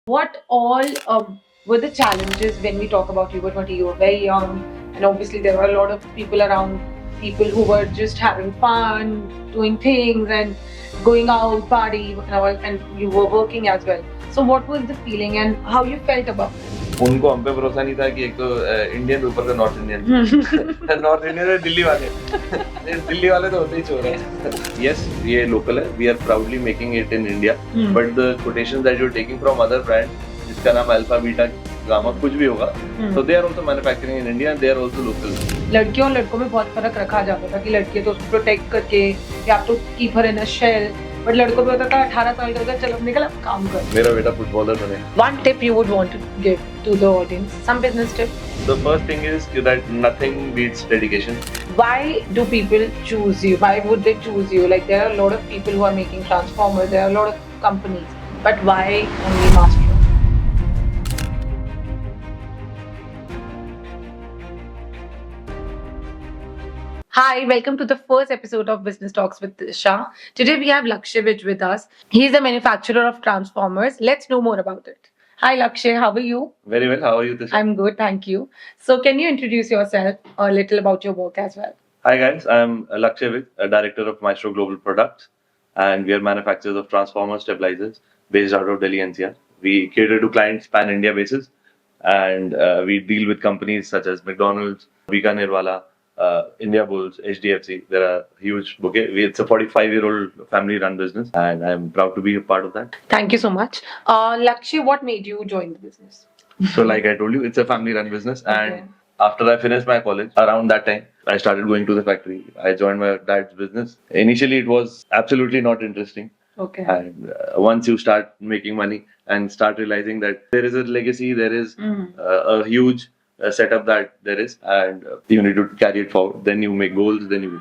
What all were the challenges when we talk about you were 20? You were very young, and obviously there were a lot of people around, people who were just having fun, doing things, and going out, party, and all, and you were working as well. So, what was the feeling and how you felt about it? उनको हम पे भरोसा नहीं था कि एक तो Indian ऊपर से नॉर्थ इंडियन नॉर्थ इंडियन है दिल्ली वाले दिल्ली वाले तो होते ही चोर हैं यस ये लोकल है we are proudly making it in India but the quotations that you are taking from other brand जिसका नाम अल्फा बीटा गामा कुछ भी होगा तो they are also manufacturing in India and they are also local लड़कियों और लड़कों में बहुत फर्क रखा जाता था कि लड़कियां तो उसको प्रोटेक्ट करके या तो keep her in a shell but लड़कों में होता था 18 साल का चलो निकल अब काम कर मेरा बेटा फुटबॉलर बने One tip you would want to give to the audience, some business tip. The first thing is that nothing beats dedication. Why do people choose you? Why would they choose you? Like there are a lot of people who are making transformers, there are a lot of companies, but why only Master? Hi, welcome to the first episode of Business Talks with Shah. Today we have Lakshya with us. He is a manufacturer of transformers. Let's know more about it. Hi Lakshay, how are you? Very well. How are you, Tisha? I'm good, thank you. So can you introduce yourself a little about your work as well? Hi guys, I'm Lakshya, a director of Maestro Global Products, and we are manufacturers of transformer stabilizers based out of Delhi NCR. We cater to clients pan-India basis, and we deal with companies such as McDonald's, Bikanerwala, India Bulls, HDFC. There are huge bouquet. It's a 45-year-old family-run business, and I'm proud to be a part of that. Thank you so much. Lakshya, what made you join the business? So, like I told you, it's a family-run business, and after I finished my college, around that time, I started going to the factory. I joined my dad's business. Initially, it was absolutely not interesting. Okay. And once you start making money and start realizing that there is a legacy, there is a huge setup that there is, and you need to carry it forward. Then you make goals, then you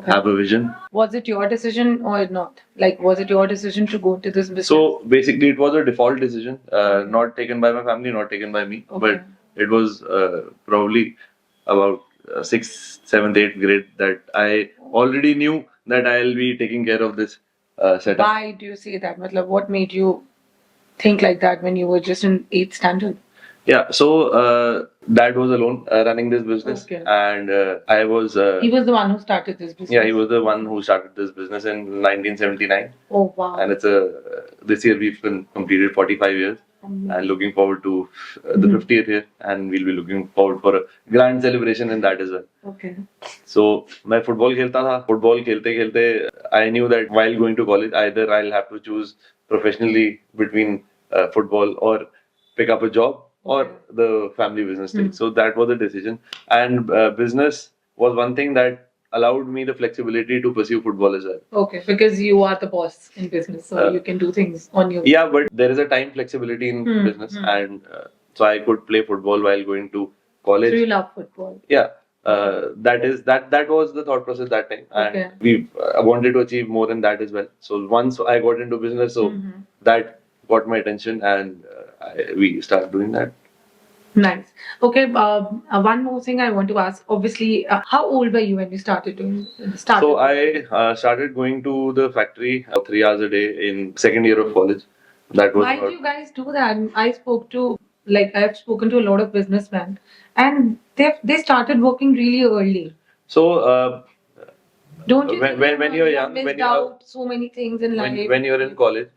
have a vision. Was it your decision or not? Like, was it your decision to go into this business? So basically, it was a default decision, not taken by my family, not taken by me, but it was probably about 6th, 7th, 8th grade that I already knew that I'll be taking care of this setup. Why do you say that? Matlab, what made you think like that when you were just in 8th standard? Yeah, so dad was alone running this business, and I was. He was the one who started this business. Yeah, he was the one who started this business in 1979. Oh wow! And it's this year we've completed 45 years. And looking forward to the 50th year, and we'll be looking forward for a grand celebration in that as well. Okay. So, मैं football खेलता था. Football खेलते I knew that while going to college, either I'll have to choose professionally between football or pick up a job or the family business thing. So that was the decision. And business was one thing that allowed me the flexibility to pursue football as well. Okay, because you are the boss in business, so you can do things on your. Yeah, but there is a time flexibility in business, and so I could play football while going to college. So you love football. Yeah, that was the thought process that time, and we wanted to achieve more than that as well. So once I got into business, so that got my attention, and we started doing that. Nice. Okay. One more thing I want to ask. Obviously, how old were you when you started doing? So I started going to the factory 3 hours a day in second year of college. That was. Why do you guys do that? I've spoken to a lot of businessmen, and they started working really early. So. Don't you when you're young, missed out so many things in life. When you're in college,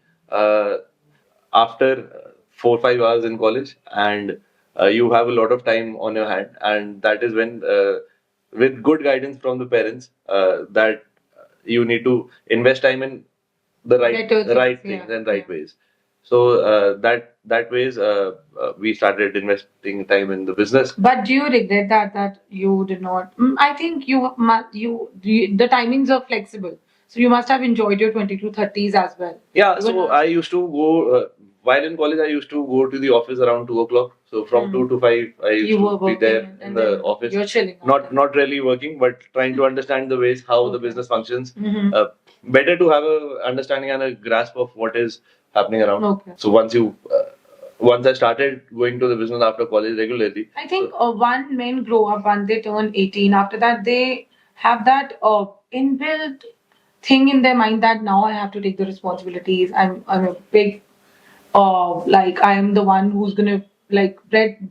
after 4-5 hours in college, and you have a lot of time on your hand, and that is when, with good guidance from the parents, that you need to invest time in the right things and right ways. So that ways we started investing time in the business. But do you regret that you did not? I think the timings are flexible, so you must have enjoyed your 20 to 30s as well. Yeah. So I used to go. While in college, I used to go to the office around 2 o'clock. So from 2 to 5, I used to be there in the office. You're chilling. Not really working, but trying to understand the ways how the business functions. Better to have a understanding and a grasp of what is happening around. So once I started going to the business after college regularly. I think one men grow up when they turn 18. After that, they have that inbuilt thing in their mind that now I have to take the responsibilities. I'm a big like I am the one who's gonna like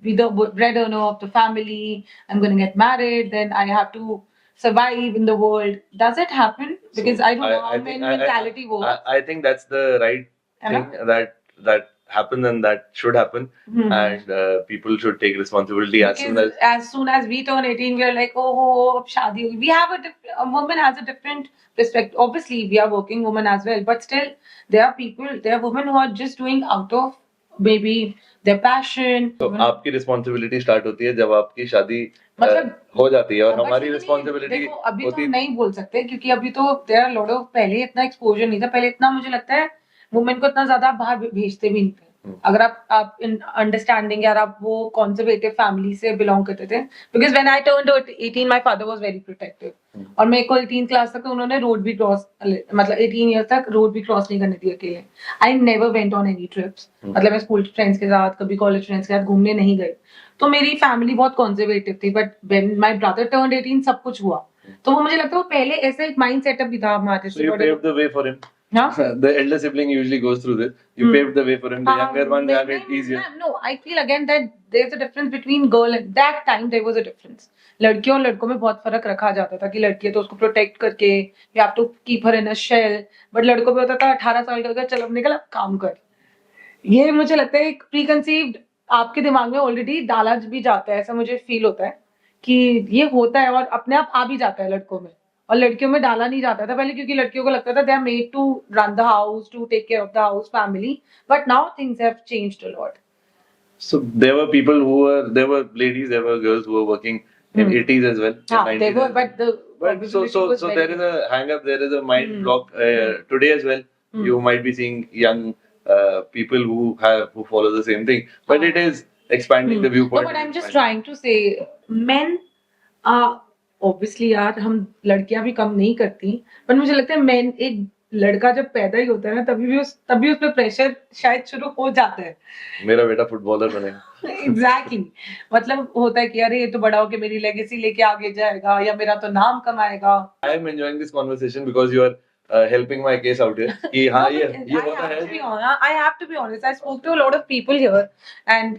be the bread earner of the family. I'm gonna get married, then I have to survive in the world. Does it happen? Because I don't know how men mentality works. I think that's the right thing that happens and that should happen, and people should take responsibility as soon Because as. as soon as we turn 18, we are like, oh, ab shaadi ho gayi. We have a woman has a different perspective. Obviously, we are working women as well, but still, there are women who are just doing out of maybe their passion. तो आपकी responsibility start होती है जब आपकी शादी मतलब हो जाती है और but हमारी नहीं, रिस्पॉन्सिबिलिटी देखो अभी तो हम नहीं बोल सकते क्योंकि अभी तो देयर आर लॉट ऑफ पहले इतना एक्सपोजर नहीं था पहले इतना मुझे लगता है वुमेन को इतना ज्यादा बाहर भेजते भी नहीं थे अगर आप इन अंडरस्टैंडिंग यार आप वो कंजर्वेटिव फैमिली से बिलोंग करते थे because when I turned 18 my father was very protective और मेरे को 18 क्लास तक तो उन्होंने रोड भी क्रॉस मतलब 18 ईयर तक रोड भी क्रॉस नहीं करने दिया अकेले I never went on any trips मतलब मैं स्कूल फ्रेंड्स के साथ कभी कॉलेज फ्रेंड्स के साथ घूमने नहीं गई तो मेरी फैमिली बहुत कंजर्वेटिव थी but when my brother turned 18 सब कुछ हुआ तो वो मुझे लगता है वो पहले ऐसा एक माइंड सेटअप भी था हमारे So you paved the way for him. Huh? The elder sibling usually goes through this. You paved the way for him. The younger ones have it easier. No, I feel again that there's a difference between girl and that time there was a difference. लड़कियों और लड़कों में बहुत फर्क रखा जाता था कि लड़की है तो उसको प्रोटेक्ट करके you have to keep her in a shell. But लड़कों पे होता था 18 साल का चल अब निकल अब काम कर. ये मुझे लगता है एक प्री कंसीव्ड आपके दिमाग में ऑलरेडी डाला भी जाता है ऐसा मुझे फील होता है कि ये होता है और अपने आप आ भी जाता है लड़कों में और लड़कियों में डाला नहीं जाता था पहले क्योंकि लड़कियों को लगता था they are made to run the house to take care of the house family but now things have changed a lot So there were people who were, there were ladies, there were girls who were working in 80s as well. in 90s they were as well. but the But so there is a hang up, there is a mind block today as well. You might be seeing young people who follow the same thing, but it is expanding the no, viewpoint. but I'm just trying to say men obviously यार हम लड़कियां भी कम नहीं करती पर मुझे लगता है मैन एक लड़का जब पैदा ही होता है ना तभी उस पर प्रेशर शायद शुरू हो जाता है मेरा बेटा फुटबॉलर बनेगा एग्जैक्टली मतलब होता है कि अरे ये तो बड़ा होके मेरी लेगेसी लेके आगे जाएगा या मेरा तो नाम कमाएगा I am enjoying this conversation because you are helping my case out here कि हाँ ये होता है I have to be honest I spoke to a lot of people here and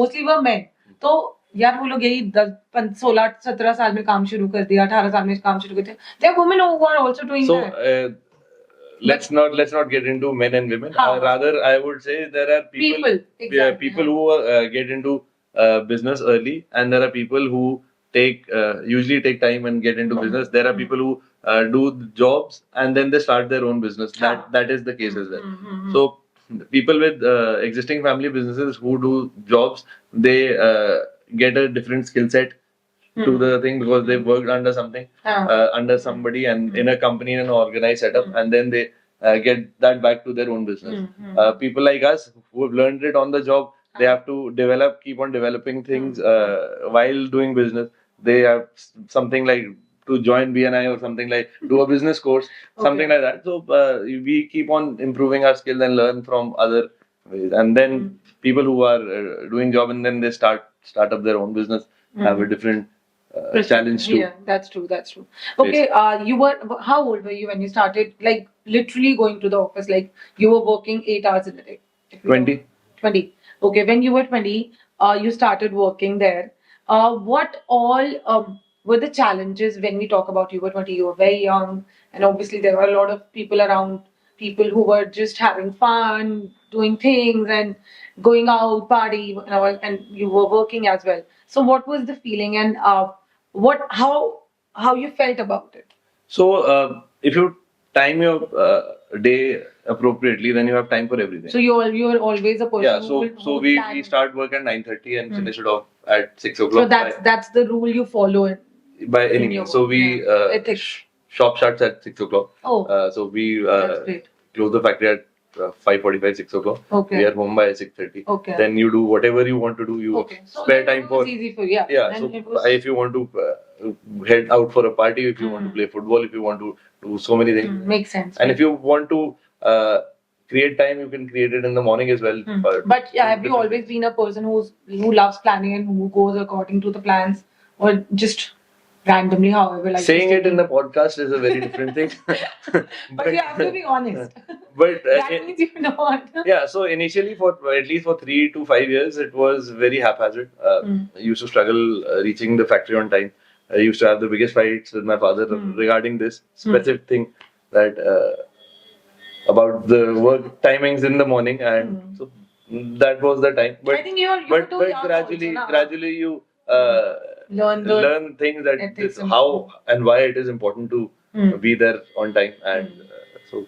mostly were men तो यार वो लोग यही 16-17 साल में काम शुरू कर दिया 18 साल में काम शुरू कर दिया there are women who are also doing so that let's not get into men and women rather I would say there are people exactly, people who get into business early and there are people who usually take time and get into business there are people who do jobs and then they start their own business that is the case as well so people with existing family businesses who do jobs they get a different skill set to the thing because they've worked under something under somebody and in a company in an organized setup and then they get that back to their own business people like us who have learned it on the job they have to keep on developing things while doing business they have something like to join BNI or something like do a business course something like that so we keep on improving our skills and learn from other ways and then people who are doing job and then they start up their own business have a different challenge too. Yeah, that's true. Okay, you were how old were you when you started? Like literally going to the office, like you were working 8 hours in a day. 20. 20. Okay, when you were 20, you started working there. What all were the challenges when we talk about you were 20? You were very young, and obviously there were a lot of people around, people who were just having fun, doing things, and going out, party, and you were working as well. So, what was the feeling, and how you felt about it? So if you time your day appropriately, then you have time for everything. So you are always a person. Yeah. who We plan. start work at 9:30 and finish it off at 6 o'clock. So that's the rule you follow. By any means. So we ethics. Shop shuts at 6 o'clock. Oh. So we That's great. close the factory at 5:45, 6 o'clock. Okay. We are home by 6:30. Okay. Then you do whatever you want to do. You Okay. So spare the time rule for. was easy for you. Yeah. Yeah. And So if you want to head out for a party, if you want to play football, if you want to do so many things, makes sense. and if you want to create time, you can create it in the morning as well. But yeah, have you always been a person who loves planning and who goes according to the plans, or just randomly, however, like Saying just it in the thinking. podcast is a very different thing. But you have to be honest. But That means you know what. yeah, so initially for at least for 3 to 5 years, it was very haphazard. I used to struggle reaching the factory on time. I used to have the biggest fights with my father regarding this specific thing that about the work timings in the morning, and so that was the time. But I think you were but too but young gradually also, na? gradually you Learn the learn things that ethics this, and- how and why it is important to be there on time, and so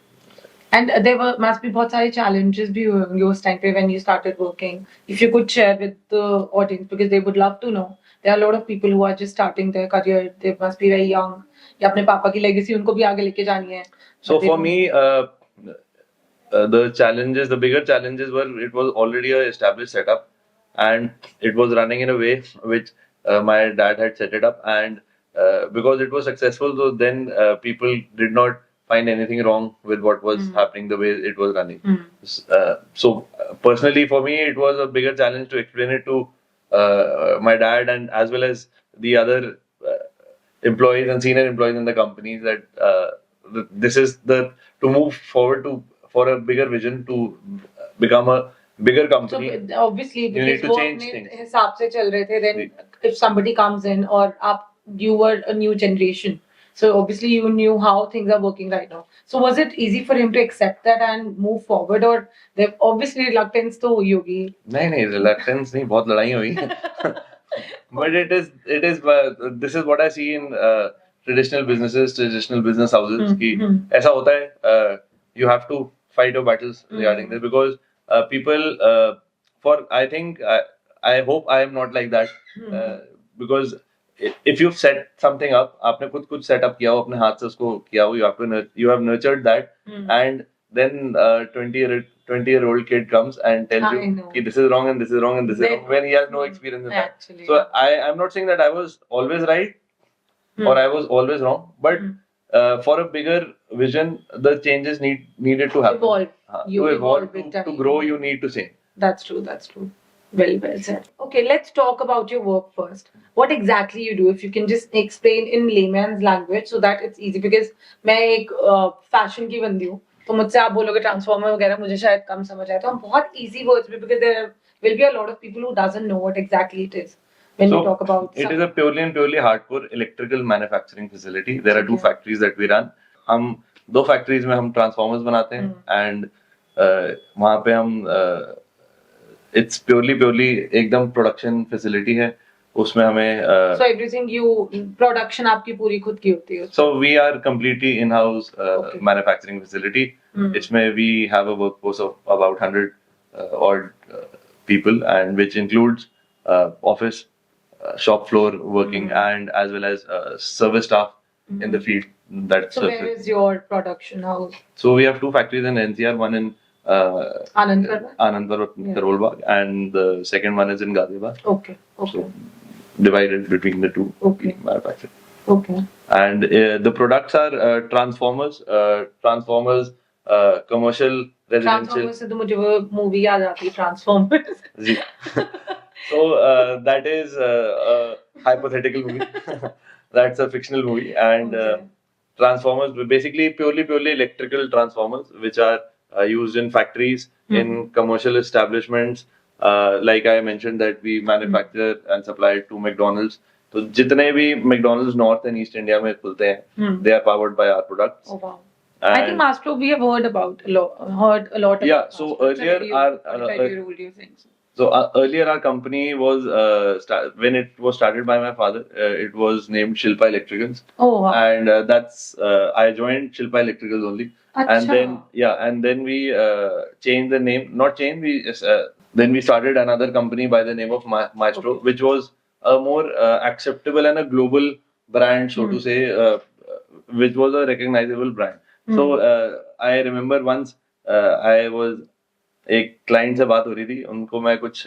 And there were must be बहुत सारे challenges भी हुए होंगे उस time पे when you started working. If you could share with the audience because they would love to know. There are a lot of people who are just starting their career. They must be very young. या अपने पापा की legacy उनको भी आगे लेके जानी है. So But they for don't- me, the bigger challenges were it was already a established setup, and it was running in a way which my dad had set it up, and because it was successful, so then people did not find anything wrong with what was happening the way it was running. So personally, for me, it was a bigger challenge to explain it to my dad and as well as the other employees and senior employees in the companies that this is the to move forward to for a bigger vision to become a bigger So company. obviously You because need to वो change अपने things. हिसाब से चल रहे थे then if somebody comes in or आप you were a new generation. So obviously you knew how things are working right now. So was it easy for him to accept that and move forward or there obviously reluctance तो हुई होगी. नहीं reluctance नहीं बहुत लड़ाई हुई but it is this is what I see in traditional business houses कि ऐसा होता है you have to fight your battles regarding this because people for I think I hope I am not like that because if you've set something up आपने खुद कुछ set up किया हो अपने हाथ से उसको किया हो you have nurtured that and then 20-year-old kid comes and tells I you know. कि this is wrong and this is wrong and this is Then- wrong when he has no experience in that. Actually, So I'm not saying that I was always right or I was always wrong, but for a bigger vision, the changes needed to happen. Evolve. You to evolve, evolve with to time. grow, you need to change. That's true. That's true. Well said. Okay, let's talk about your work first. What exactly you do? If you can just explain in layman's language so that it's easy. Because मैं एक fashion की बंदी हूँ, तो मुझसे आप बोलोगे transformer वगैरह मुझे शायद कम समझ आए तो हम बहुत easy words में because there will be a lot of people who doesn't know what exactly it is when So, we talk about. It is a purely hardcore electrical manufacturing facility. There are two Okay. factories that we run. हम दो factories में हम transformers बनाते हैं and वहाँ पे हम it's purely एकदम production facility है. उसमें हमें So everything you production आपकी पूरी खुद की होती है. So we are completely in-house Okay. manufacturing facility. इसमें we have a workforce of about 100 odd people, and which includes office, shop floor working, and as well as service staff in the field. That's So where is your production house? So we have two factories in NCR, one in Anandpur, Yeah. Karol Bagh, and the second one is in Ghaziabad. Okay. Okay. Divided between the two Okay. manufacturers. Okay. And the products are transformers, commercial, residential. Transformers से तो मुझे वो movie याद आती है Transformers. Ji. So that is a hypothetical movie. That's a fictional movie, and Okay. transformers basically purely electrical transformers, which are used in factories, in commercial establishments. Like I mentioned that we manufacture and supply it to McDonald's. तो जितने भी McDonald's North and East India में खुलते हैं, they are powered by our products. Oh wow. I think And Mastro we have heard a lot about. Yeah, so Mastro. It's a earlier very our- 45-year-old you think so. so earlier our company was when it was started by my father, it was named Shilpa Electricals, Oh wow. and that's I joined Shilpa Electricals only. And then we changed the name. Not changed. Then we started another company by the name of Maestro, Okay. which was a more acceptable and a global brand, so to say, which was a recognizable brand. So I remember once I was एक client से बात हो रही थी, उनको मैं कुछ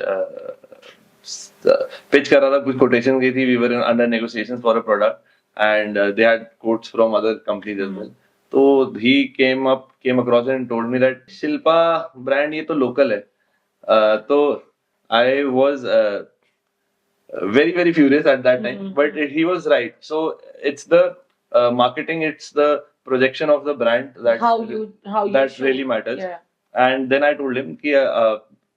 pitch कर रहा था, कुछ कोटेशन की थी. We were under negotiations for a product, and they had quotes from other companies as well. तो he came across and told me that Shilpa brand ये तो लोकल है. तो I was very furious at that time. Mhm. But he was right. So it's the marketing, it's the projection of the brand how you that show. really matters. Yeah. And then I told him कि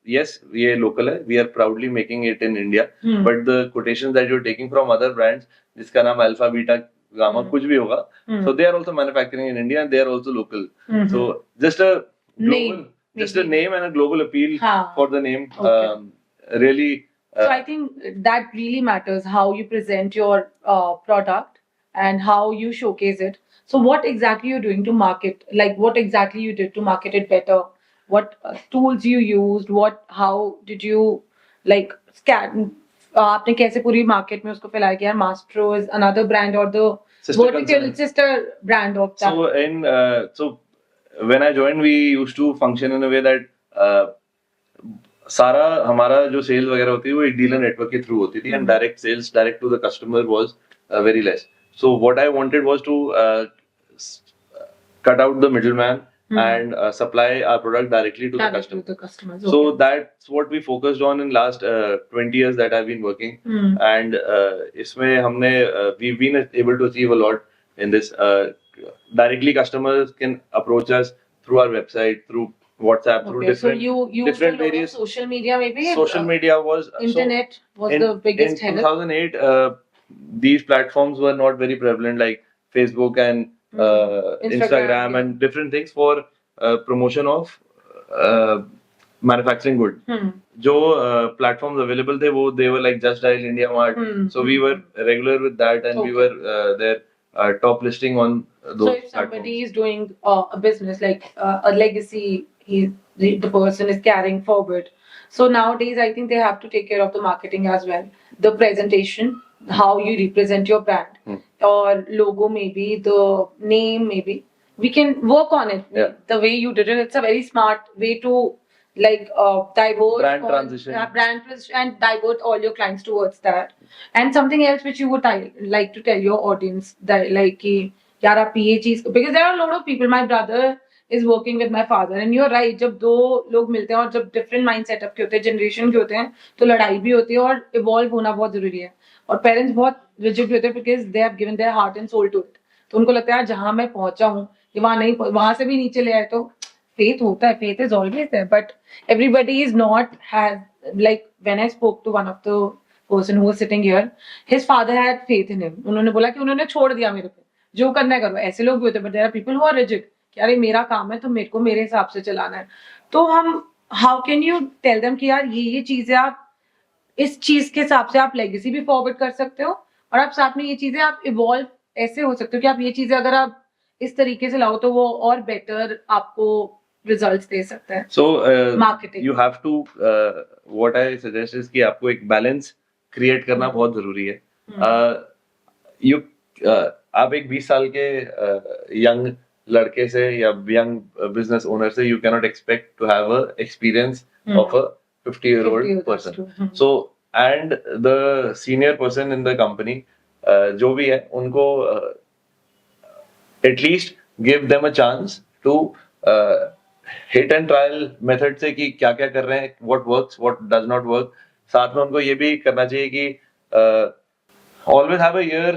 yes, ये local है, we are proudly making it in India, Hmm. but the quotations that you're taking from other brands, जिसका नाम alpha beta gamma कुछ भी होगा, so they are also manufacturing in India and they are also local. So just a global, Name, just a maybe. name and a global appeal हाँ. for the name. Okay. Really. So I think that really matters, how you present your product and how you showcase it. So what exactly you're doing to market? Like what exactly you did to market it better? What tools you used? How did you like scan? आपने कैसे पूरी market में उसको फैलाया कि यार Mastro is another brand or the Sister vertical concern. sister brand of that. So when I joined, we used to function in a way that सारा हमारा जो सेल वगैरह होती है वो एक डीलर नेटवर्क के थ्रू होती थी, and direct sales direct to the customer was very less. So what I wanted was to cut out the middleman and supply our product directly to the customer. To the customers. So Okay. that's what we focused on in last 20 years that I've been working. And इसमें हमने we've been able to achieve a lot in this. Directly customers can approach us through our website, through WhatsApp, through Okay. So different you used different a lot of various social media, maybe social media was internet was in, the biggest in help. 2008 these platforms were not very prevalent like Facebook and Instagram and different things for promotion of manufacturing good. जो platforms available थे वो they were like Just Dial, India Mart. So we were regular with that and we were their top listing on those So if somebody is doing a business like a legacy, the person is carrying forward. So nowadays, I think they have to take care of the marketing as well, the presentation, how you represent your brand, or logo maybe, the name maybe. We can work on it. Yeah. The way you did it, it's a very smart way to like divert Brand transition. brand transition and divert all your clients towards that. And something else which you would like to tell your audience that like कि यार आप ये चीज, because there are a lot of people. My brother is working with my father and you're right, जब दो लोग मिलते हैं और जब different mind setup के होते हैं, generation के होते हैं, तो लड़ाई भी होती है और evolve होना बहुत जरूरी है. और parents बहुत rigid भी होते हैं because they have given their heart and soul to it. तो उनको लगता है जहाँ मैं पहुंचा हूँ कि वहाँ नहीं, वहाँ से भी नीचे ले आए, तो faith होता है, faith is always there, but everybody is not has like when I spoke to one of the person who was sitting here, his father had faith in him. उन्होंने बोला कि उन्होंने छोड़ दिया मेरे पे, जो करना है करो. ऐसे लोग भी होते हैं, but there are people who are rigid कि यार ये मेरा काम है तो मेरे को मेरे हिसाब से चलाना है. तो हम how can you tell them कि यार ये चीजें आप इस चीज के हिसाब से आप लेगेसी भी फॉरवर्ड कर सकते हो और आप साथ में ये चीजें आप इवॉल्व ऐसे हो सकते हो कि आप ये चीजें अगर आप इस तरीके से लाओ तो वो और बेटर आपको रिजल्ट्स दे सकते हैं. So Marketing. you have to what I suggest is कि आपको एक बैलेंस क्रिएट करना बहुत जरूरी है. you आप एक 20 साल के यंग लड़के से या यंग बिजनेस ओनर से you cannot expect to have a experience of a 50-year-old person. So and the senior person in the company जो भी है उनको at least give them a chance to hit and trial method से कि क्या क्या कर रहे हैं, what works, what does not work. साथ में उनको ये भी करना चाहिए कि always have a ear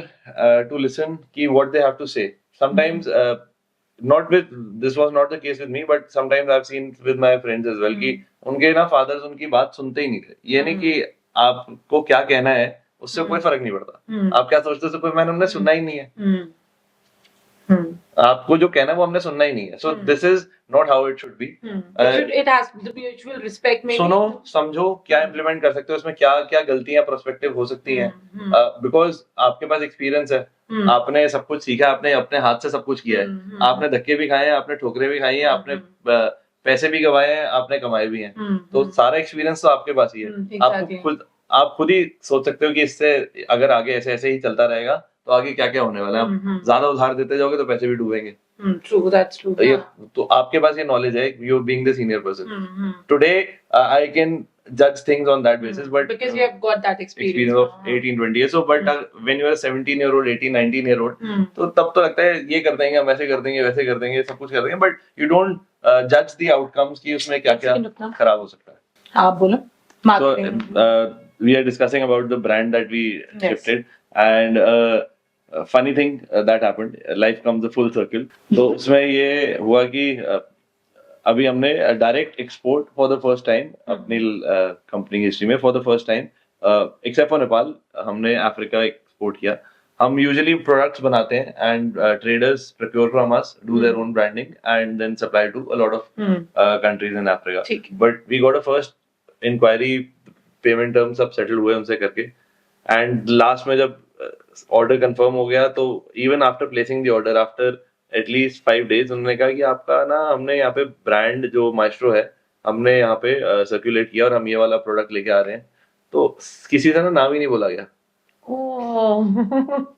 to listen कि what they have to say. Sometimes not with this was not the case with me, but sometimes I've seen with my friends as well कि उनके ना fathers उनकी बात सुनते ही नहीं थे. ये नहीं कि आपको क्या कहना है उससे कोई फर्क नहीं पड़ता. आप क्या सोचते हो कोई मैंने हमने सुनना ही नहीं है. आपको जो कहना है वो हमने सुनना ही नहीं है. So this is not how it should be. It has the mutual respect. maybe. सुनो, समझो, क्या इम्प्लीमेंट कर सकते हो, उसमें क्या क्या गलतियां प्रोस्पेक्टिव हो सकती हैं. बिकॉज आपके पास एक्सपीरियंस है, आपने सब कुछ सीखा, आपने अपने हाथ से सब कुछ किया है. आपने धक्के भी खाए हैं, आपने ठोकरे भी खाई हैं, आपने पैसे भी गवाए हैं, आपने कमाए भी हैं. तो सारा एक्सपीरियंस तो आपके पास ही है. आप खुद ही सोच सकते हो कि इससे अगर आगे ऐसे ऐसे ही चलता रहेगा तो आगे क्या क्या होने वाला है. आप ज्यादा उधार देते जाओगे तो पैसे भी डूबेंगे. True, that's true. तो आपके पास ये नॉलेज है, you being the senior person. Today I can judge things on that basis, but because you have got that experience of 18-20 years. So but when you are a 17-year-old, 18-19-year-old, तो तब तो लगता है ये कर देंगे, हम ऐसे कर देंगे, वैसे कर देंगे, सब कुछ कर देंगे, but you don't judge the outcomes कि उसमें क्या क्या खराब हो सकता है. आप बोलो. Marketing. So we are discussing about the brand that we Yes. shifted, and a funny thing that happened. Life comes a full circle. तो उसमें ये हुआ कि अभी हमने direct export for the first time अपनी कंपनी की हिस्ट्री में for the first time except for Nepal हमने अफ्रीका एक्सपोर्ट किया. हम यूजुअली प्रोडक्ट्स बनाते हैं and traders procure from us, do their own branding and then supply to a lot of countries in Africa. ठीक है. But we got a first inquiry, payment terms सब settle हुए उनसे करके, एंड लास्ट में जब ऑर्डर कंफर्म हो गया तो even after placing the order after at least 5 days उन्होंने कहा कि आपका ना हमने यहाँ पे ब्रांड जो माइस्ट्रो है हमने यहाँ पे सर्कुलेट किया और हम ये वाला प्रोडक्ट लेके आ रहे हैं. तो किसी से ना नाम ही नहीं बोला गया.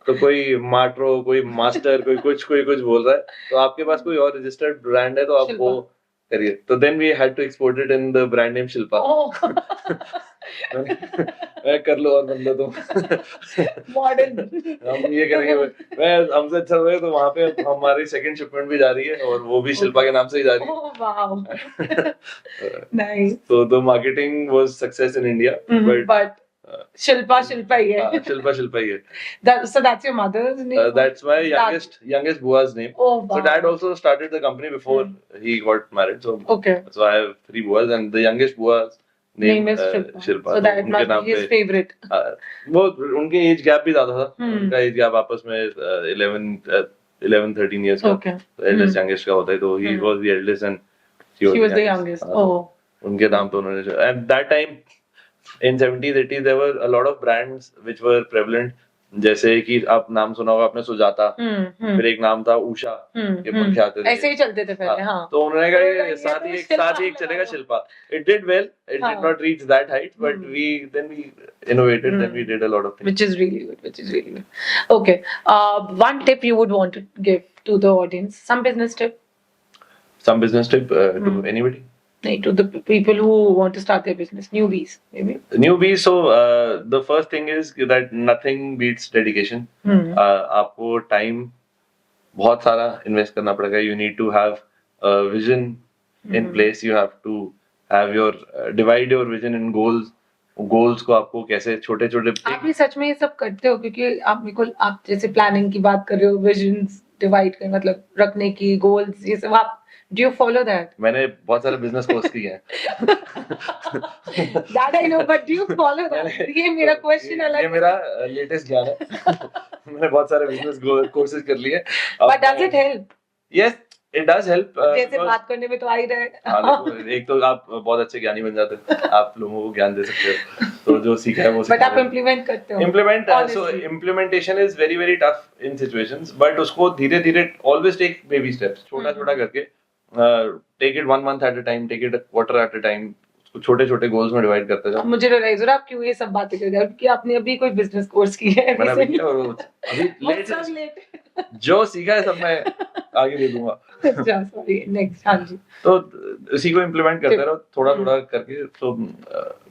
तो कोई मार्ट्रो, कोई मास्टर, कोई कुछ बोल रहा है, तो आपके पास कोई और रजिस्टर्ड ब्रांड है तो आप वो करिए. तो then we had to export it in the brand name Shilpa. कर लो और बन लो तुम. मॉडर्न. हम ये करेंगे. मैं हमसे अच्छा हुए तो वहाँ पे हमारी सेकंड शिपमेंट भी जा रही है और वो भी शिल्पा के नाम से ही जा रही है. Oh wow. Nice. So the marketing was success in India, but Shilpa ही है. Shilpa ही है. So that's your mother's name? That's my youngest bua's name. Oh wow. So dad also started the company before he got married. So okay. So I have 3 buas and the youngest bua's name is Shilpa. So that must be his favorite. वो उनके age gap भी ज्यादा था. उनका age gap आपस में 11-13 years का. Okay. Eldest youngest का होता है, तो he was the eldest and she was the youngest. Oh. उनके नाम पे उन्होंने, and that time in 70s 80s there were a lot of brands which were prevalent. जैसे कि आप नाम सुना होगा आपने सुजाता, फिर एक नाम था उषा, ये पंखे आते थे, ऐसे ही चलते थे पहले. हाँ. तो उन्होंने कहा ये साथ ही एक चलेगा Shilpa. It did well. It did not reach that height, but we innovated, then we did a lot of things. Which is really good. Okay. One tip you would want to give to the audience, some business tip to anybody. To the people who want to start their business, newbies maybe. Newbies, so the first thing is that nothing beats dedication. आपको time बहुत सारा invest करना पड़ेगा. You need to have a vision in place. You have to have your divide your vision in goals. Goals को आपको कैसे छोटे आप भी सच में ये सब करते हो? क्योंकि आप जैसे प्लानिंग की बात कर रहे हो, विजन्स डिवाइड कर मतलब रखने की, गोल्स, ये सब आप do you follow that? मैंने बहुत सारे बिजनेस कोर्स किए हैं. That I know, but do you follow that? ये मेरा क्वेश्चन अलग है. ये मेरा लेटेस्ट ज्ञान है. मैंने बहुत सारे बिजनेस कोर्सेज कर लिए. But does it help? Yes, it does help. जैसे बात करने में तो आ ही रहा है. एक तो आप बहुत अच्छे ज्ञानी बन जाते हो, आप लोगों को ज्ञान दे सकते हो, तो जो सीखा है वो. But आप इम्प्लीमेंट करते हो. So implementation is very very tough in situations, but उसको धीरे-धीरे always take baby steps, छोटा-छोटा करके. Take it 1 month at a time, take it a quarter at a time. छोटे-छोटे गोल्स में डिवाइड करते जाओ. मुझे रियलाइज हो रहा है आप क्यों ये सब बातें कर रहे हो, क्योंकि आपने अभी कोई बिजनेस कोर्स किया है. मैंने अभी किया और अभी लेट जो सीखा है सब मैं आगे दे दूंगा. अच्छा सॉरी, नेक्स्ट. हाँ जी. तो इसी को इम्प्लीमेंट करते रहो थोड़ा-थोड़ा करके. So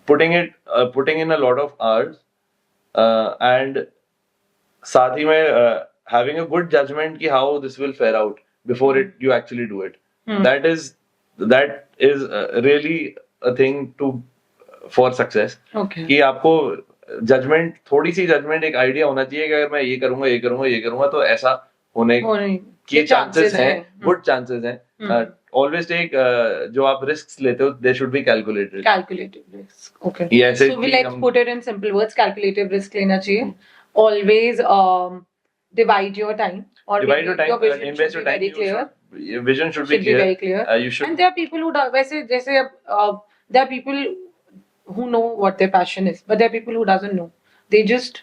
putting in a lot of hours and साथ ही में having a good judgment कि how this will fare out before you actually do it. That is really a thing for success. Okay. कि आपको judgement, थोड़ी सी judgement, एक idea होना चाहिए कि अगर मैं ये करूंगा तो ऐसा होने के चांसेस हैं, गुड चांसेस हैं. Always take जो आप risks लेते हो, they should be calculated. Calculative risk. Okay. Yes. So let's put it in simple words. Calculative risk लेना चाहिए. Always divide your time. Or divide your time. Your vision invest should your time. Be very clear. Your vision should be very clear. You should. And there are people who वैसे जैसे there are people who know what their passion is, but there are people who doesn't know. They just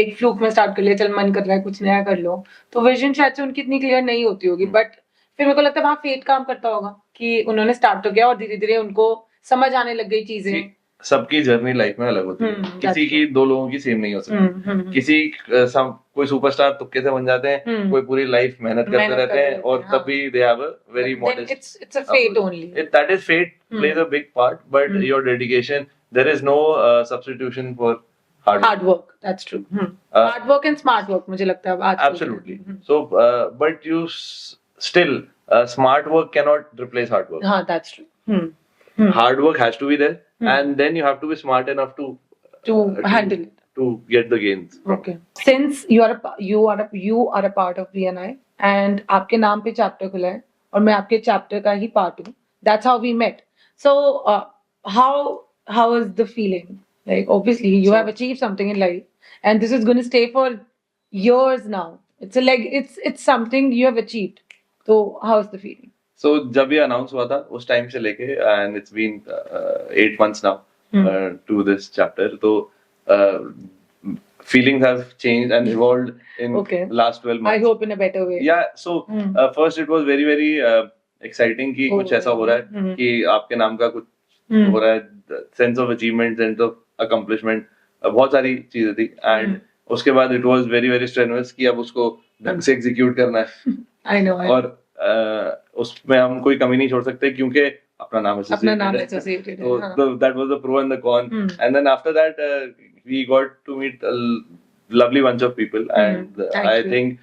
एक fluke में start कर लिया, चल मन कर रहा है कुछ नया कर लो, तो विजन शायद से उनकी इतनी क्लियर नहीं होती होगी. बट फिर मेरे को लगता है वहाँ फेट काम करता होगा कि उन्होंने स्टार्ट तो किया और धीरे धीरे उनको समझ आने लग गई चीजें. सबकी जर्नी लाइफ में अलग होती है. किसी की 2 लोगों की सेम नहीं हो सकती. किसी कोई सुपरस्टार तुक्के से बन जाते हैं, कोई पूरी लाइफ मेहनत करते रहते हैं और तब भी they have a very modest. It's a fate only. That is fate plays a big part, but your dedication, there is no substitution for hard work. That's true. Hard work and smart work मुझे लगता है आज. Absolutely. So but you still smart work cannot replace hard work. हाँ, that's true. Hard work has to be there, and then you have to be smart enough to to handle it. to get the gains. Okay. Since you are a part of BNI and आपके नाम पे chapter खुला है और मैं आपके chapter का ही part हूँ. That's how we met. So how is the feeling? Like obviously you have achieved something in life and this is going to stay for years now. It's something you have achieved. So how is the feeling? So जब ये announce हुआ था उस time से लेके and it's been 8 months now to this chapter. तो feelings have changed and evolved in last 12 months. I hope in a better way. Yeah, so first it was very exciting कि कुछ ऐसा हो रहा है कि आपके नाम का कुछ हो रहा है, sense of achievement, sense of accomplishment, बहुत सारी चीजें थी and उसके बाद it was very strenuous कि अब उसको ढंग से execute करना है. I know. और उसमें हम कोई कमी नहीं छोड़ सकते क्योंकि अपना नाम associated है. So that was the pro and the con. And then after that we got to meet a lovely bunch of people and I think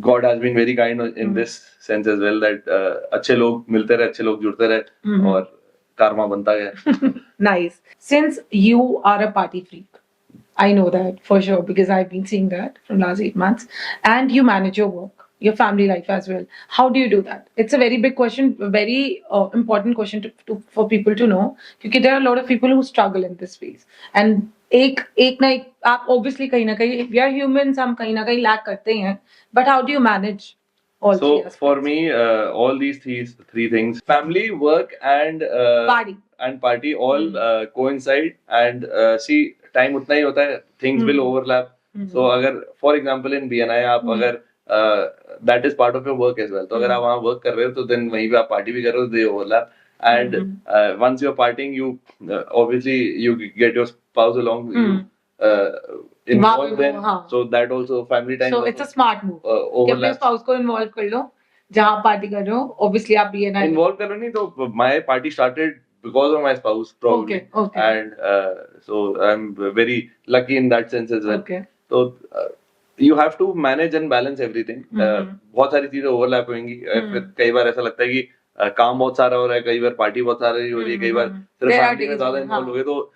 God has been very kind in this sense as well that अच्छे लोग मिलते रहे, अच्छे लोग जुड़ते रहे और karma बनता गया. Nice. Since you are a party freak, I know that for sure because I've been seeing that from last 8 months, and you manage your work, your family life as well. How do you do that? It's a very big question, very important question for people to know because there are a lot of people who struggle in this space. And एक ना एक आप obviously कहीं ना कहीं we are humans, हम कहीं ना कहीं lack करते हैं. But how do you manage all so three aspects? For me all these three things, family, work and party all coincide and see time उतना ही होता है, things will overlap. So अगर for example in BNI आप अगर that is part of your work as well. तो अगर आप वहाँ work कर रहे हो तो then वहीं पे आप party भी कर रहे हो, they overlap. And once you're partying, you obviously you get your spouse along. You involve them. So that also family time. So it's a smart move. कि अपने spouse को involve कर लो जहाँ party कर रहे हो. Obviously आप BNI involve कर लो नहीं तो my party started because of my spouse probably. Okay. And so I'm very lucky in that sense as well. Okay. So you have to manage and balance everything. बहुत सारी चीजें overlap होंगी. फिर कई बार ऐसा लगता है कि काम बहुत सारा हो रहा है, कई बार पार्टी बहुत सारी हो रही है, कई बार सिर्फ फैमिली में ज्यादा इन्वॉल्व हो गए तो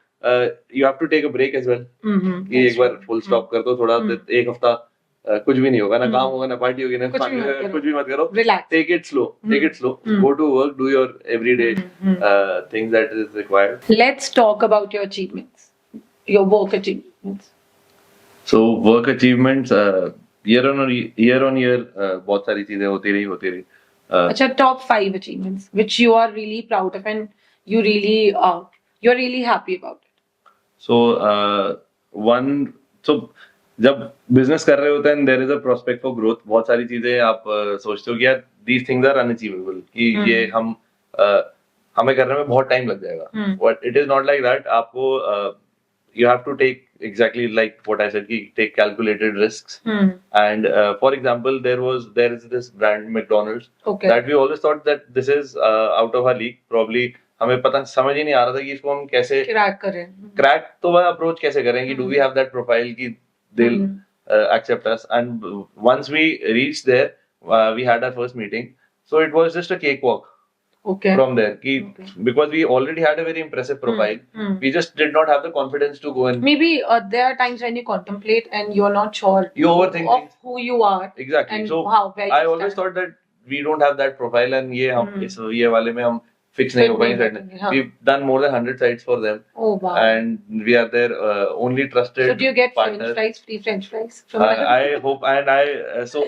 you have to take a break as well. कि एक बार full stop कर दो थोड़ा, एक हफ्ता कुछ भी नहीं होगा, ना काम होगा, ना पार्टी होगी, ना कुछ भी मत करो. Take it slow. Go to work, do your everyday things that is required. Let's talk about your achievements, your work achievements. So work achievements year on year बहुत सारी चीजें होती रही. अच्छा, top 5 achievements which you are really proud of and you're really happy about it. So जब business कर रहे होते हैं there is a prospect for growth. बहुत सारी चीजें आप सोचते हो कि यार दीज थिंग्स आर अनअचीवेबल कि ये हमें करने में बहुत टाइम लग जाएगा. But it is not like that. आपको you have to take exactly like what I said, take calculated risks. And for example, there is this brand McDonald's that we always thought that this is out of our league. Probably हमें पता समझ ही नहीं आ रहा था कि इसको हम कैसे क्रैक तो वह अप्रोच कैसे करें कि do we have that profile कि they'll accept us. And once we reached there, we had our first meeting. So it was just a cakewalk. From there because we already had a very impressive profile. We just did not have the confidence to go and maybe there are times when you contemplate and you're not sure you overthink of who you are exactly. And so I always thought that we don't have that profile and ये हम ये वाले में हम fix नहीं हो पाएंगे. We've done more than 100 sites for them. Oh wow. And we are their only trusted. So do you get partner. free French fries from them? I hope and I so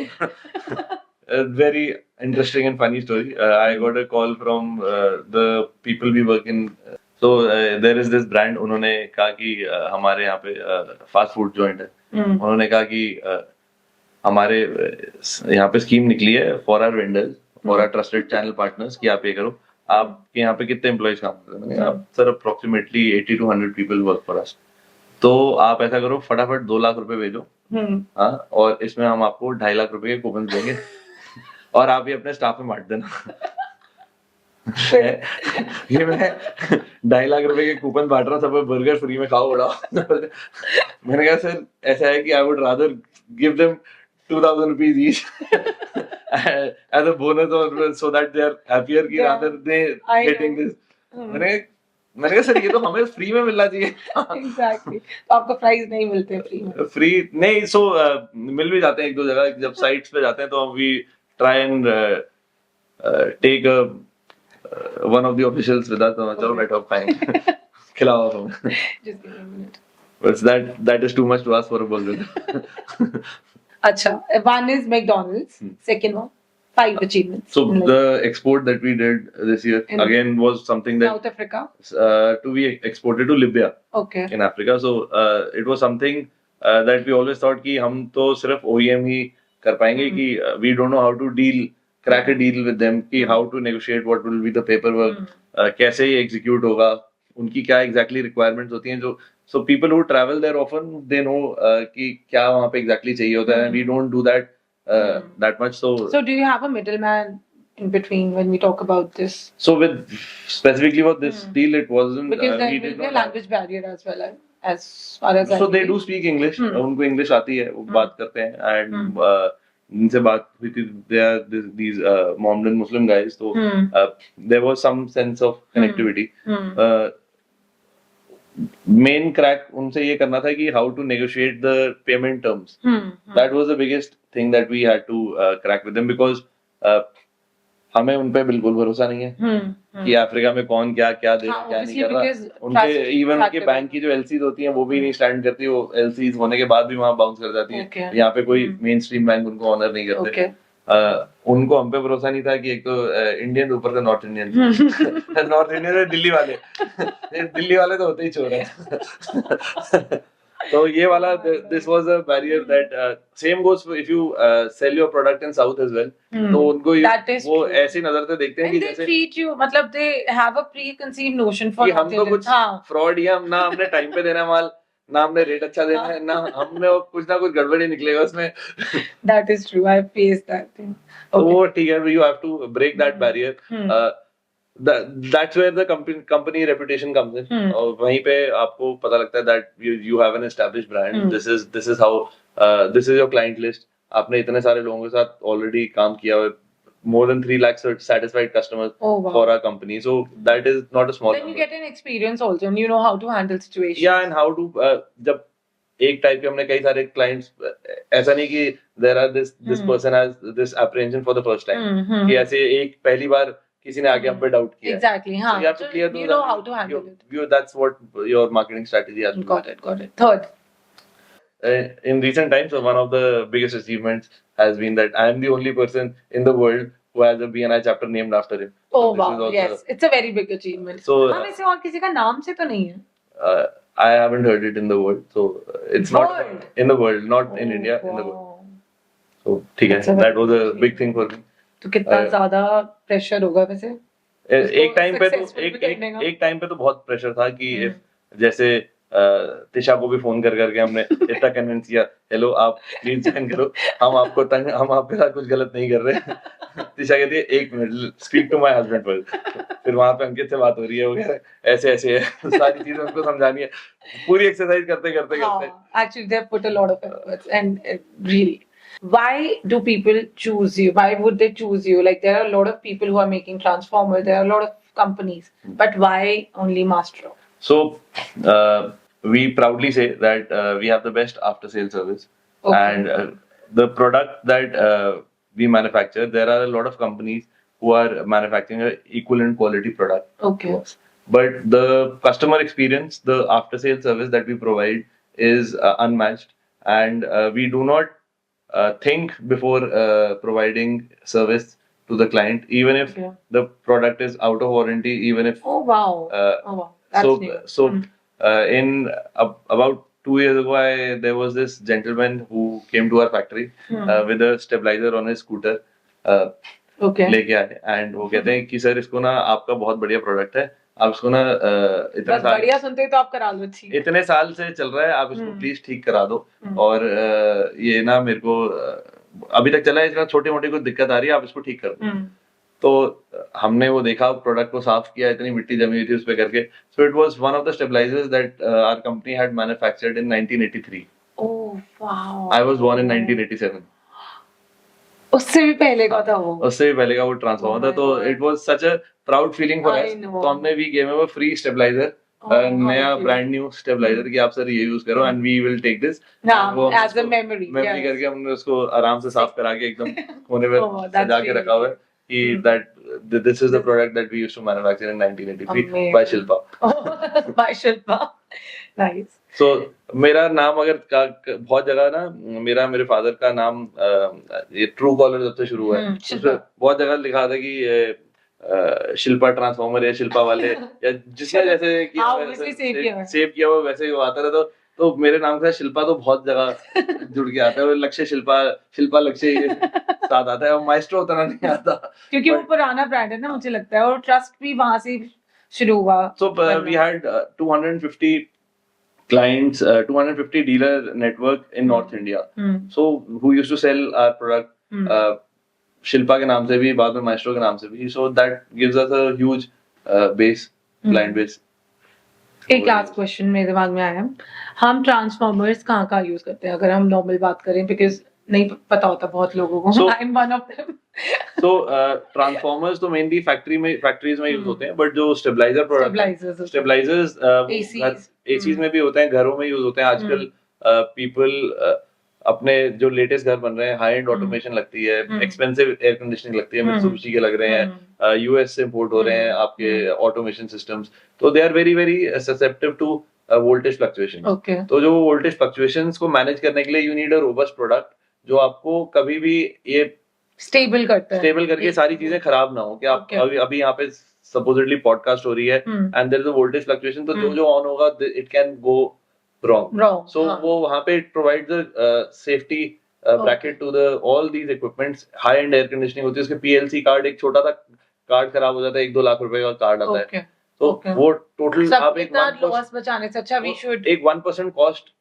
a very interesting and funny story. I got a call from the people we work in. So there is this brand. उन्होंने कहा कि हमारे यहाँ पे fast food joint है. उन्होंने कहा कि हमारे यहाँ पे स्कीम निकली है for our vendors, for our trusted channel partners कि आप ये करो. आपके यहाँ पे कितने एम्प्लॉइज काम करते हैं? मैंने कहा sir approximately 80 to 100 people work for us. तो आप ऐसा करो फटाफट 2 लाख रुपए भेजो. हाँ, और इसमें हम आपको 2.5 लाख रुपए के कूपन देंगे और आप ये अपने स्टाफ में बांट देना. ये मैं 2.5 लाख रुपए के कूपन बांट रहा, सब बर्गर फ्री में खाओ उड़ाओ. मैंने कहा सर ऐसा है कि I would rather give them 2,000 rupees each as a bonus or so that they are happier कि rather they getting this. मैंने मैंने कहा सर ये तो हमें फ्री में मिलना चाहिए। Exactly. तो आपको प्राइस नहीं मिलते फ्री में? फ्री नहीं, सो मिल भी जाते हैं एक दो जगह, जब साइट्स पे जाते हैं तो we try and take one of the officials with us, चलो बैठो खाएंगे, खिलाओ हमें। Just give me a minute. But that is too much to ask for a burger. अच्छा, one is McDonald's. Second one, 5 achievements. So in the export that we did this year In again was something that South Africa. to be exported to Libya Okay. in Africa. So it was something that we always thought कि हम तो सिर्फ OEM ही कर पाएंगे, कि we don't know how to crack a deal with them, कि how to negotiate, what will be the paperwork, कैसे ये execute होगा, उनकी क्या exactly requirements होती हैं, जो so people who travel there often they know कि क्या वहाँ पे exactly चाहिए होता है, and we don't do that that much. So do you have a middleman in between when we talk about this? So with specifically for this deal, it wasn't Because there we will did be a not have- language barrier as well, as far as I So they know. do speak English. उनको English आती है, वो बात करते हैं, and जिनसे बात हुई थी, they are these Mohammedan Muslim guys, so there was some sense of connectivity. Main crack उनसे ये करना था कि how to negotiate the payment terms. That was the biggest thing that we had to crack with them, because हमें उन पे बिल्कुल भरोसा नहीं है कि अफ्रीका में कौन क्या क्या दे हाँ, क्या नहीं obviously, कर रहा। because उनके इवन track उनके पे बैंक की जो एलसीज होती हैं वो भी नहीं स्टैंड करती, वो एलसीज होने के बाद भी वहां बाउंस कर जाती Okay. हैं। यहाँ पे कोई मेन स्ट्रीम बैंक उनको ऑनर नहीं करते। Okay. उनको हम पे भरोसा नहीं था कि एक तो इंडियन ऊपर से नॉर्थ इंडियन नॉर्थ इंडियन में दिल्ली वाले दिल्ली वाले तो होते ही चोर हैं। तो ये वाला this was a barrier that same goes if you sell your product in South as well. तो उनको That is वो true. ऐसी नजर से देखते हैं And कि they जैसे treat you, मतलब they have a preconceived notion for कि हम तो North कुछ Indians. हाँ. फ्रॉड ही हम ना हमने टाइम पे देना माल, ना हमने रेट अच्छा देना है, ना हमने कुछ ना कुछ गड़बड़ी निकलेगा उसमें। That is true. I faced that thing. तो Okay. वो ठीक है, you have to break that barrier. That's where the company reputation comes in. और वहीं पे आपको पता लगता है that you have an established brand. This is how this is your client list. आपने इतने सारे लोगों के साथ already काम किया हुआ है, more than 3 lakh satisfied customers for our company. So that is not a small Then number. you get an experience also, and you know how to handle situations. Yeah, and how to जब एक type के हमने कई सारे clients, ऐसा नहीं कि there are this person has this apprehension for the first time, कि ऐसे एक पहली बार किसी ने आके हम पे डाउट किया। Exactly. हाँ. So you have to So clear you those know up. how to handle it. That's what your marketing strategy has to be. Got it. Got it. Third. In recent times, one of the biggest achievements has been that I am the only person in the world who has a BNI chapter named after him. Oh So this is wow. also- Yes. It's a very big achievement. So हाँ, वैसे और किसी का नाम से तो नहीं है. I haven't heard it in the world, so it's not World? in the world, not in India, in the world. Wow. So ठीक है, That's a that was a very big thing for me. तो कितना ज्यादा pressure होगा वैसे? एक time पे तो successful भी करने का। एक टाइम पे तो बहुत प्रेशर था कि जैसे तिशा को भी फोन कर करके हमने इतना कन्विंस किया, हेलो आप प्लीज ज्वाइन करो, हम आपके साथ कुछ गलत नहीं कर रहे। तिशा कहती है एक minute, speak to my husband first. फिर वहां पे अंकित से बात हो रही है, वो कह रहा है ऐसे ऐसे है, सारी चीजें उनको समझानी है, पूरी एक्सरसाइज करते करते करते। Actually, they've put a lot of efforts, and really. Why do people choose you? Why would they choose you? Like, there are a lot of people who are making Transformer, there are a lot of companies, but why only Mastro? So we proudly say that we have the best after sales service. Okay. And the product that we manufacture, there are a lot of companies who are manufacturing an equivalent quality product. Okay. But the customer experience, the after sales service that we provide is unmatched, and we do not think before providing service to the client, even if Okay. the product is out of warranty, even if Oh wow. Oh wow. That's new. in about 2 years ago, there was this gentleman who came to our factory with a stabilizer on his scooter. Okay. लेके आए, and वो कहते हैं कि sir इसको ना आपका बहुत बढ़िया प्रोडक्ट है, आप इसको ना बस बढ़िया सुनते ही तो आप करा लो ठीक। इतने साल से चल रहा है, आप इसको प्लीज ठीक करा दो, और ये ना मेरे को अभी तक चला है, इसमें छोटी मोटी कुछ दिक्कत आ रही है, आप इसको ठीक कर दो। तो हमने वो देखा, प्रोडक्ट को साफ किया, इतनी मिट्टी जमी हुई थी उस पे करके। So it was one of the stabilisers that our company had manufactured in 1983। Oh wow. I was born in 1987। उससे भी पहले का था वो। उससे भी पहले का वो ट्रांसफॉर्मर था, Oh my तो God. It was such a proud feeling for I us. know. तो हमने भी गेम में वो फ्री स्टेबलाइजर, Oh, how नया cute. ब्रांड न्यू स्टेबलाइजर कि आप सर ये यूज करो and we will take this. Now, as a memory. Memory Yes. करके हमने उसको आराम से साफ करा के एकदम कोने पे Oh, that's सजा के really रखा हुआ है कि Hmm. that this is the product that we used to manufacture in 1983 by Amazing. Shilpa. Oh, by Shilpa. Nice. So मेरा नाम अगर बहुत जगह ना, मेरे फादर का नाम ये ट्रू कॉलर जब से शुरू हुआ है शिल्पा। उसमें बहुत जगह लिखा था कि शिल्पा ट्रांसफॉर्मर या शिल्पा वाले या जिसने जैसे हाँ, obviously save किया हुआ है। सेव किया हुआ वैसे ही वो आता रहता। तो मेरे नाम का शिल्पा तो बहुत जगह जुड़ के आता है, और लक्ष्य शिल्पा, शिल्पा लक्ष्य ये साथ आता है, और माइस्ट्रो उतना नहीं आता क्योंकि वो But- पुराना ब्रांड है ना, मुझे लगता है, और ट्रस्ट भी वहां से शुरू हुआ। So we had 250 clients, 250 dealer network in North India. So who used to sell our product, Shilpa के नाम से भी, बाद में माइस्ट्रो के नाम से भी. So that gives us a huge base, client base. एक लास्ट क्वेश्चन मेरे दिमाग में आया, हम ट्रांसफॉर्मर्स कहाँ यूज करते हैं अगर हम नॉर्मल बात करें, बिकॉज नहीं पता होता बहुत लोगों को। So- I am one of them. So transformers तो mainly factories में यूज होते हैं, but जो stabilizer product, stabilizers ACs. ACs में भी होते हैं, घरों में यूज होते हैं आजकल। people अपने जो लेटेस्ट घर बन रहे हैं, हाई एंड ऑटोमेशन लगती है, एक्सपेंसिव एयर कंडीशनिंग लगती है, मित्सुबिशी के लग रहे हैं, यूएस से इंपोर्ट हो रहे हैं आपके ऑटोमेशन सिस्टम्स, तो they are very very susceptible to voltage fluctuation. Okay. तो जो वोल्टेज फ्लक्चुएशंस को मैनेज करने के लिए you need a robust product जो आपको कभी भी ये स्टेबल करके सारी चीजें खराब ना हो, कि आप अभी यहाँ पे सपोजिटली पॉडकास्ट हो रही है and there is a voltage fluctuation, तो जो ऑन होगा it can go wrong. So वो वहाँ पे it provides a safety bracket to the all these equipments. High end air conditioning होती है, उसके PLC कार्ड, एक छोटा सा कार्ड खराब हो जाता है, 1-2 लाख रुपए का कार्ड आता है, तो वो टोटल आप एक लॉस बचाने से अच्छा वी शुड एक 1% कॉस्ट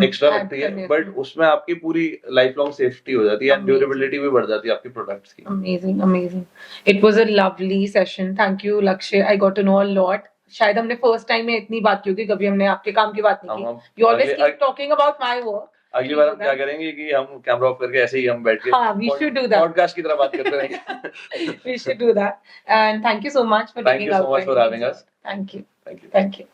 एक्स्ट्रा लगती है, बट उसमें आपकी पूरी लाइफ लॉन्ग सेफ्टी हो जाती है एंड ड्यूरेबिलिटी भी बढ़ जाती है आपके प्रोडक्ट्स की। Amazing. It was a lovely session, thank you Lakshya, I got to know a lot. शायद हमने फर्स्ट टाइम में इतनी बात की होगी, कभी हमने आपके काम की बात नहीं की। You always keep talking about my work. अगली बार हम क्या करेंगे कि हम कैमरा ऑफ करके ऐसे ही हम बैठ के we should do that, podcast की तरह बात करते रहेंगे। We should do that, and thank you so much for taking out. Thank you so much for having us. Thank you. Thank you. Thank you.